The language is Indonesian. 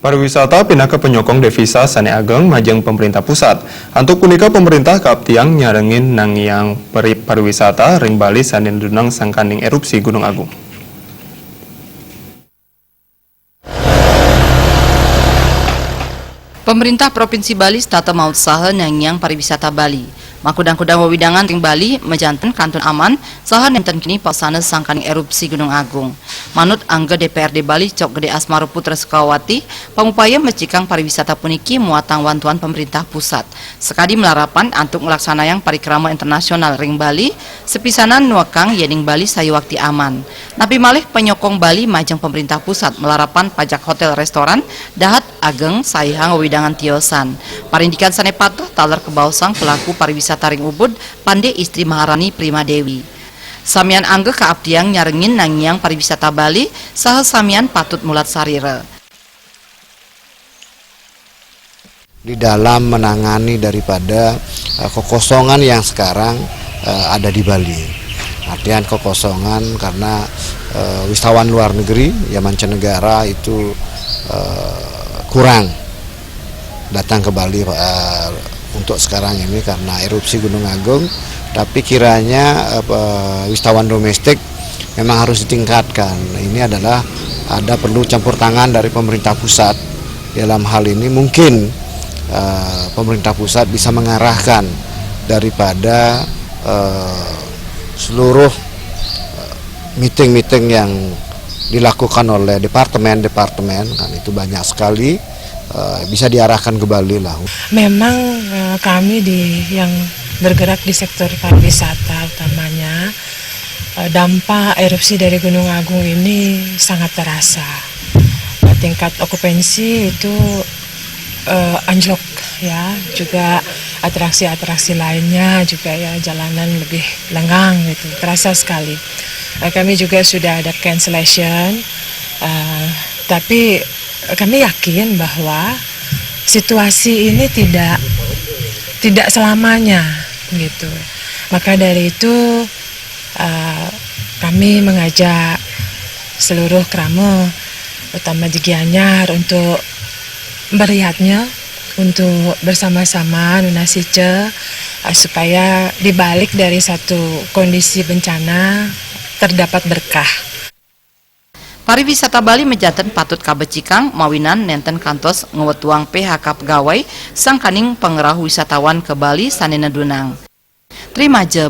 Pariwisata pindah ke penyokong devisa Sane Ageng majeng pemerintah pusat. Untuk punika pemerintah Kaptiang nyarengin nang yang pariwisata ring Bali sanin dunang sangkaning erupsi Gunung Agung. Pemerintah Provinsi Bali tata maut saha nang pariwisata Bali. Makudang-kudang wawidangan ring Bali mejanten kantun aman saha nenten kini pasana sangkaning erupsi Gunung Agung. Manut angga DPRD Bali Cok Gede Asmaro Putra Sukawati, pangupaya mecikang pariwisata puniki muatang wantuan pemerintah pusat. Sekadi melarapan antuk melaksanayang parikrama internasional ring Bali, sepisanan nuakang yening Bali sayuwakti aman. Napi malih penyokong Bali majeng pemerintah pusat melarapan pajak hotel restoran dahat ageng sayhang wawidangan tiosan. Parindikan sane patuh taler kebausang pelaku pariwisata ring Ubud Pande istri Maharani Prima Dewi. Samian angge kaabdiang nyarengin nangyang pariwisata Bali saha samian patut mulat sarira. Di dalam menangani daripada kekosongan yang sekarang ada di Bali. Artian kekosongan karena wisatawan luar negeri, ya mancanegara itu kurang datang ke Bali untuk sekarang ini karena erupsi Gunung Agung. Tapi kiranya wisatawan domestik memang harus ditingkatkan. Ini adalah ada perlu campur tangan dari pemerintah pusat. Dalam hal ini mungkin pemerintah pusat bisa mengarahkan daripada seluruh meeting-meeting yang dilakukan oleh departemen-departemen, kan itu banyak sekali, bisa diarahkan ke Bali lah. Memang kami yang bergerak di sektor pariwisata utamanya, dampak erupsi dari Gunung Agung ini sangat terasa. Tingkat okupansi itu anjlok ya, juga atraksi-atraksi lainnya juga ya jalanan lebih lengang gitu, terasa sekali. Kami juga sudah ada cancellation, tapi kami yakin bahwa situasi ini tidak selamanya gitu. Maka dari itu kami mengajak seluruh kramo utama di Gianyar untuk melihatnya, untuk bersama-sama nunasice supaya dibalik dari satu kondisi bencana terdapat berkah. Pariwisata Bali mejanten patut kabecikang mawinan nenten kantos ngewetuang PHK pegawai sangkaning pengerah wisatawan ke Bali sanena dunang. Terima je